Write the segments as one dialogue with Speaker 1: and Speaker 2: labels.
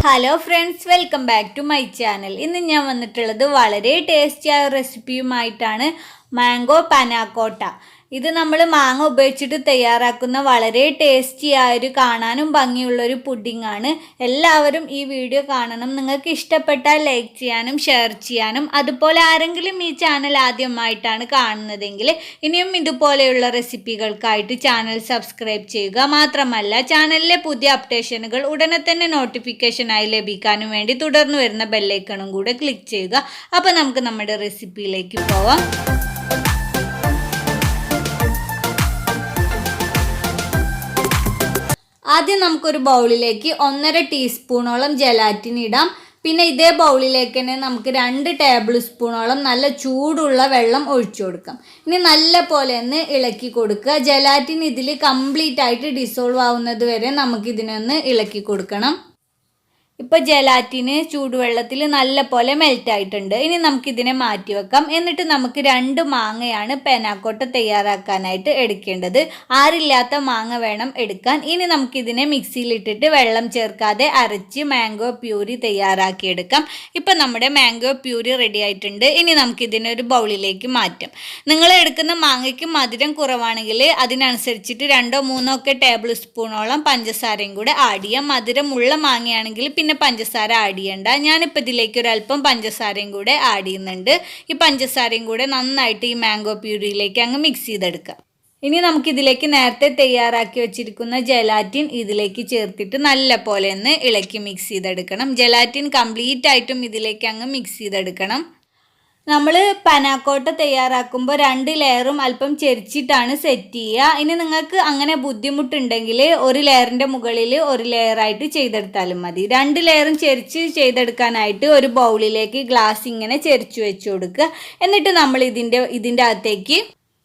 Speaker 1: Hello friends, welcome back to my channel. ഇന്ന് ഞാൻ വന്നിട്ടുള്ളത് വളരെ ടേസ്റ്റിയായ റെസിപ്പിയുമായിട്ടാണ്. മാംഗോ പനാക്കോട്ട. ഇത് നമ്മൾ മാങ്ങ ഉപയോഗിച്ചിട്ട് തയ്യാറാക്കുന്ന വളരെ ടേസ്റ്റിയായൊരു കാണാനും ഭംഗിയുള്ളൊരു പുഡിങ്ങാണ്. എല്ലാവരും ഈ വീഡിയോ കാണണം. നിങ്ങൾക്ക് ഇഷ്ടപ്പെട്ടാൽ ലൈക്ക് ചെയ്യാനും ഷെയർ ചെയ്യാനും, അതുപോലെ ആരെങ്കിലും ഈ ചാനൽ ആദ്യമായിട്ടാണ് കാണുന്നതെങ്കിൽ ഇനിയും ഇതുപോലെയുള്ള റെസിപ്പികൾക്കായിട്ട് ചാനൽ സബ്സ്ക്രൈബ് ചെയ്യുക. മാത്രമല്ല ചാനലിലെ പുതിയ അപ്ഡേഷനുകൾ ഉടനെ തന്നെ നോട്ടിഫിക്കേഷനായി ലഭിക്കാനും വേണ്ടി തുടർന്ന് വരുന്ന ബെല്ലൈക്കണും കൂടെ ക്ലിക്ക് ചെയ്യുക. അപ്പോൾ നമുക്ക് നമ്മുടെ റെസിപ്പിയിലേക്ക് പോവാം. ആദ്യം നമുക്കൊരു ബൗളിലേക്ക് 1.5 ടീസ്പൂണോളം ജലാറ്റിൻ ഇടാം. പിന്നെ ഇതേ ബൗളിലേക്ക് തന്നെ നമുക്ക് 2 ടേബിൾ സ്പൂണോളം നല്ല ചൂടുള്ള വെള്ളം ഒഴിച്ചു കൊടുക്കാം. ഇനി നല്ല പോലെ ഒന്ന് ഇളക്കി കൊടുക്കുക. ജലാറ്റിൻ ഇതിൽ കംപ്ലീറ്റ് ആയിട്ട് ഡിസോൾവ് ആവുന്നത് വരെ നമുക്കിതിനൊന്ന് ഇളക്കി കൊടുക്കണം. ഇപ്പോൾ ജലാറ്റിന് ചൂടുവെള്ളത്തിൽ നല്ല പോലെ മെൽറ്റ് ആയിട്ടുണ്ട്. ഇനി നമുക്കിതിനെ മാറ്റി വെക്കാം. എന്നിട്ട് നമുക്ക് 2 മാങ്ങയാണ് പനാക്കോട്ട തയ്യാറാക്കാനായിട്ട് എടുക്കേണ്ടത്. ആരില്ലാത്ത മാങ്ങ വേണം എടുക്കാൻ. ഇനി നമുക്കിതിനെ മിക്സിയിലിട്ടിട്ട് വെള്ളം ചേർക്കാതെ അരച്ച് മാംഗോ പ്യൂരി തയ്യാറാക്കിയെടുക്കാം. ഇപ്പം നമ്മുടെ മാംഗോ പ്യൂരി റെഡി ആയിട്ടുണ്ട്. ഇനി നമുക്കിതിനെ ഒരു ബൗളിലേക്ക് മാറ്റാം. നിങ്ങൾ എടുക്കുന്ന മാങ്ങയ്ക്ക് മധുരം കുറവാണെങ്കിൽ അതിനനുസരിച്ചിട്ട് 2 or 3 ടേബിൾ സ്പൂണോളം പഞ്ചസാരയും കൂടെ ആഡ് ചെയ്യാം. മധുരമുള്ള മാങ്ങയാണെങ്കിൽ പിന്നെ പഞ്ചസാര ആഡ് ചെയ്യണ്ട. ഞാനിപ്പോൾ ഇതിലേക്ക് ഒരല്പം പഞ്ചസാരയും കൂടെ ആഡ് ചെയ്യുന്നുണ്ട്. ഈ പഞ്ചസാരയും കൂടെ നന്നായിട്ട് ഈ മാംഗോ പ്യൂരിയിലേക്ക് അങ്ങ് മിക്സ് ചെയ്തെടുക്കാം. ഇനി നമുക്കിതിലേക്ക് നേരത്തെ തയ്യാറാക്കി വെച്ചിരിക്കുന്ന ജലാറ്റിൻ ഇതിലേക്ക് ചേർത്തിട്ട് നല്ല പോലെ ഒന്ന് ഇളക്കി മിക്സ് ചെയ്തെടുക്കണം. ജലാറ്റിൻ കംപ്ലീറ്റ് ആയിട്ടും ഇതിലേക്ക് അങ്ങ് മിക്സ് ചെയ്തെടുക്കണം. നമ്മൾ പനാക്കോട്ട തയ്യാറാക്കുമ്പോൾ 2 ലെയറും അല്പം ചെരിച്ചിട്ടാണ് സെറ്റ് ചെയ്യുക. ഇനി നിങ്ങൾക്ക് അങ്ങനെ ബുദ്ധിമുട്ടുണ്ടെങ്കിൽ ഒരു ലെയറിൻ്റെ മുകളിൽ ഒരു ലെയറായിട്ട് ചെയ്തെടുത്താലും മതി. 2 ലെയറും ചെരിച്ച് ചെയ്തെടുക്കാനായിട്ട് ഒരു ബൗളിലേക്ക് ഗ്ലാസ് ഇങ്ങനെ ചെരിച്ചു വെച്ച് കൊടുക്കുക. എന്നിട്ട് നമ്മൾ ഇതിൻ്റെ അകത്തേക്ക്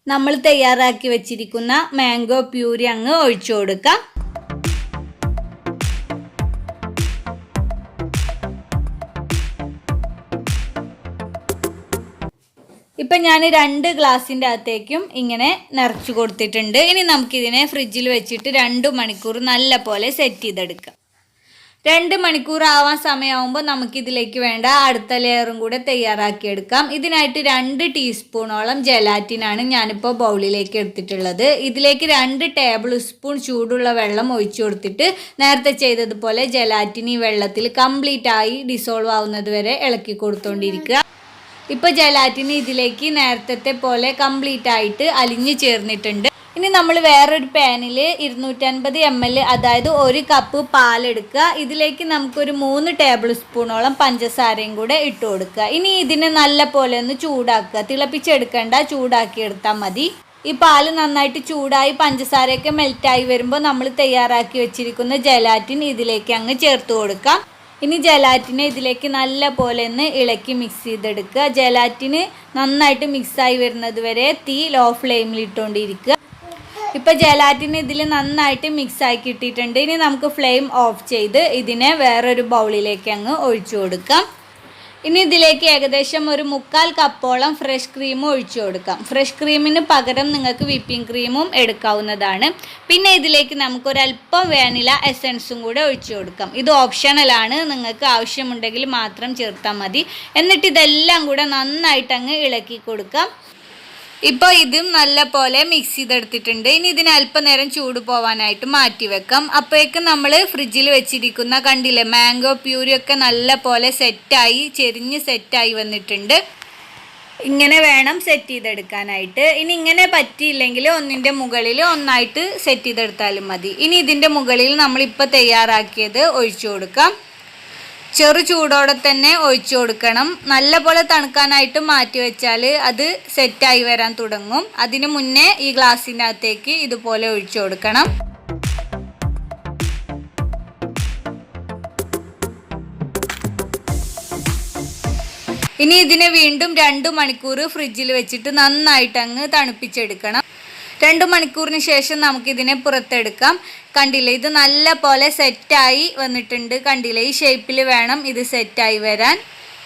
Speaker 1: നമ്മൾ തയ്യാറാക്കി വെച്ചിരിക്കുന്ന മാംഗോ പ്യൂരി അങ്ങ് ഒഴിച്ചു കൊടുക്കുക. ഇപ്പം ഞാൻ 2 ഗ്ലാസിൻ്റെ അകത്തേക്കും ഇങ്ങനെ നിറച്ച് കൊടുത്തിട്ടുണ്ട്. ഇനി നമുക്കിതിനെ ഫ്രിഡ്ജിൽ വെച്ചിട്ട് 2 മണിക്കൂർ നല്ല പോലെ സെറ്റ് ചെയ്തെടുക്കാം. 2 മണിക്കൂർ ആവാൻ സമയമാകുമ്പോൾ നമുക്കിതിലേക്ക് വേണ്ട അടുത്ത ലെയറും കൂടെ തയ്യാറാക്കിയെടുക്കാം. ഇതിനായിട്ട് 2 ടീസ്പൂണോളം ജലാറ്റിനാണ് ഞാനിപ്പോൾ ബൗളിലേക്ക് എടുത്തിട്ടുള്ളത്. ഇതിലേക്ക് 2 ടേബിൾ സ്പൂൺ ചൂടുള്ള വെള്ളം ഒഴിച്ചു കൊടുത്തിട്ട് നേരത്തെ ചെയ്തതുപോലെ ജലാറ്റിൻ ഈ വെള്ളത്തിൽ കംപ്ലീറ്റ് ആയി ഡിസോൾവ് ആവുന്നത് വരെ ഇളക്കി കൊടുത്തുകൊണ്ടിരിക്കുക. ഇപ്പോൾ ജലാറ്റിന് ഇതിലേക്ക് നേരത്തെ പോലെ കംപ്ലീറ്റ് ആയിട്ട് അലിഞ്ഞ് ചേർന്നിട്ടുണ്ട്. ഇനി നമ്മൾ വേറൊരു പാനിൽ 250 ml അതായത് 1 കപ്പ് പാലെടുക്കുക. ഇതിലേക്ക് നമുക്കൊരു 3 ടേബിൾ സ്പൂണോളം പഞ്ചസാരയും കൂടെ ഇട്ട് കൊടുക്കുക. ഇനി ഇതിനെ നല്ല പോലെ ഒന്ന് ചൂടാക്കുക. തിളപ്പിച്ചെടുക്കേണ്ട, ചൂടാക്കി എടുത്താൽ മതി. ഈ പാല് നന്നായിട്ട് ചൂടായി പഞ്ചസാരയൊക്കെ മെൽറ്റായി വരുമ്പോൾ നമ്മൾ തയ്യാറാക്കി വെച്ചിരിക്കുന്ന ജലാറ്റിൻ ഇതിലേക്ക് അങ്ങ് ചേർത്ത് കൊടുക്കാം. ഇനി ജലാറ്റിനെ ഇതിലേക്ക് നല്ല പോലെ ഒന്ന് ഇളക്കി മിക്സ് ചെയ്തെടുക്കുക. ജലാറ്റിന് നന്നായിട്ട് മിക്സായി വരുന്നത് വരെ തീ ലോ ഫ്ലെയിമിൽ ഇട്ടുകൊണ്ടിരിക്കുക. ഇപ്പോൾ ജലാറ്റിന് ഇതിൽ നന്നായിട്ട് മിക്സായി കിട്ടിയിട്ടുണ്ട്. ഇനി നമുക്ക് ഫ്ലെയിം ഓഫ് ചെയ്ത് ഇതിനെ വേറൊരു ബൗളിലേക്ക് അങ്ങ് ഒഴിച്ചു കൊടുക്കാം. ഇനി ഇതിലേക്ക് ഏകദേശം ഒരു 3/4 കപ്പോളം ഫ്രഷ് ക്രീം ഒഴിച്ചു കൊടുക്കാം. ഫ്രഷ് ക്രീമിന് പകരം നിങ്ങൾക്ക് വിപ്പിംഗ് ക്രീമും എടുക്കാവുന്നതാണ്. പിന്നെ ഇതിലേക്ക് നമുക്കൊരല്പം വാനില എസൻസും കൂടെ ഒഴിച്ചു കൊടുക്കാം. ഇത് ഓപ്ഷണലാണ്, നിങ്ങൾക്ക് ആവശ്യമുണ്ടെങ്കിൽ മാത്രം ചേർത്താൽ മതി. എന്നിട്ട് ഇതെല്ലാം കൂടെ നന്നായിട്ട് അങ്ങ് ഇളക്കി കൊടുക്കാം. ഇപ്പോൾ ഇതും നല്ല പോലെ മിക്സ് ചെയ്തെടുത്തിട്ടുണ്ട്. ഇനി ഇതിന് അല്പനേരം ചൂട് പോവാനായിട്ട് മാറ്റി വെക്കാം. അപ്പോഴേക്കും നമ്മൾ ഫ്രിഡ്ജിൽ വെച്ചിരിക്കുന്ന കണ്ടില്ലേ മാംഗോ പ്യൂരിയൊക്കെ നല്ല പോലെ സെറ്റായി ചെരിഞ്ഞ് സെറ്റായി വന്നിട്ടുണ്ട്. ഇങ്ങനെ വേണം സെറ്റ് ചെയ്തെടുക്കാനായിട്ട്. ഇനി ഇങ്ങനെ പറ്റിയില്ലെങ്കിൽ ഒന്നിൻ്റെ മുകളിൽ ഒന്നായിട്ട് സെറ്റ് ചെയ്തെടുത്താലും മതി. ഇനി ഇതിൻ്റെ മുകളിൽ നമ്മളിപ്പോൾ തയ്യാറാക്കിയത് ഒഴിച്ചു കൊടുക്കാം. ചെറു ചൂടോടെ തന്നെ ഒഴിച്ചു കൊടുക്കണം. നല്ല പോലെ തണുക്കാനായിട്ട് മാറ്റി വെച്ചാൽ അത് സെറ്റായി വരാൻ തുടങ്ങും. അതിനു മുന്നേ ഈ ഗ്ലാസ്സിനകത്തേക്ക് ഇതുപോലെ ഒഴിച്ചു കൊടുക്കണം. ഇനി ഇതിനെ വീണ്ടും 2 മണിക്കൂർ ഫ്രിഡ്ജിൽ വെച്ചിട്ട് നന്നായിട്ട് അങ്ങ് തണുപ്പിച്ചെടുക്കണം. 2 മണിക്കൂറിന് ശേഷം നമുക്കിതിനെ പുറത്തെടുക്കാം. കണ്ടില്ലേ, ഇത് നല്ല പോലെ സെറ്റായി വന്നിട്ടുണ്ട്. കണ്ടില്ലേ, ഈ ഷേപ്പിൽ വേണം ഇത് സെറ്റായി വരാൻ.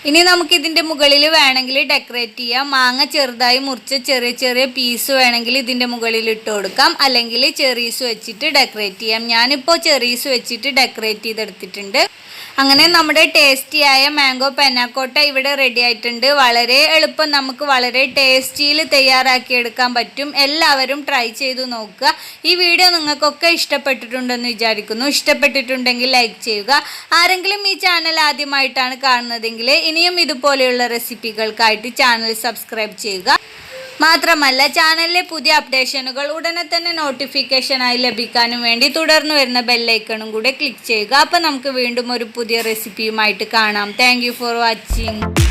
Speaker 1: ഇനി നമുക്കിതിൻ്റെ മുകളിൽ വേണമെങ്കിൽ ഡെക്കറേറ്റ് ചെയ്യാം. മാങ്ങ ചെറുതായി മുറിച്ച് ചെറിയ ചെറിയ പീസ് വേണമെങ്കിൽ ഇതിൻ്റെ മുകളിൽ ഇട്ട് കൊടുക്കാം. അല്ലെങ്കിൽ ചെറീസ് വെച്ചിട്ട് ഡെക്കറേറ്റ് ചെയ്യാം. ഞാനിപ്പോൾ ചെറീസ് വെച്ചിട്ട് ഡെക്കറേറ്റ് ചെയ്തെടുത്തിട്ടുണ്ട്. അങ്ങനെ നമ്മുടെ ടേസ്റ്റിയായ മാംഗോ പനാക്കോട്ട ഇവിടെ റെഡി ആയിട്ടുണ്ട്. വളരെ എളുപ്പം നമുക്ക് വളരെ ടേസ്റ്റിയിൽ തയ്യാറാക്കിയെടുക്കാൻ പറ്റും. എല്ലാവരും ട്രൈ ചെയ്തു നോക്കുക. ഈ വീഡിയോ നിങ്ങൾക്കൊക്കെ ഇഷ്ടപ്പെട്ടിട്ടുണ്ടെന്ന് വിചാരിക്കുന്നു. ഇഷ്ടപ്പെട്ടിട്ടുണ്ടെങ്കിൽ ലൈക്ക് ചെയ്യുക. ആരെങ്കിലും ഈ ചാനൽ ആദ്യമായിട്ടാണ് കാണുന്നതെങ്കിൽ ഇനിയും ഇതുപോലെയുള്ള റെസിപ്പികൾക്കായിട്ട് ചാനൽ സബ്സ്ക്രൈബ് ചെയ്യുക. മാത്രമല്ല ചാനലിലെ പുതിയ അപ്ഡേഷനുകൾ ഉടനെ തന്നെ നോട്ടിഫിക്കേഷനായി ലഭിക്കാനും വേണ്ടി തുടർന്ന് വരുന്ന ബെല്ലൈക്കണും കൂടെ ക്ലിക്ക് ചെയ്യുക. അപ്പോൾ നമുക്ക് വീണ്ടും ഒരു പുതിയ റെസിപ്പിയുമായിട്ട് കാണാം. Thank you for watching.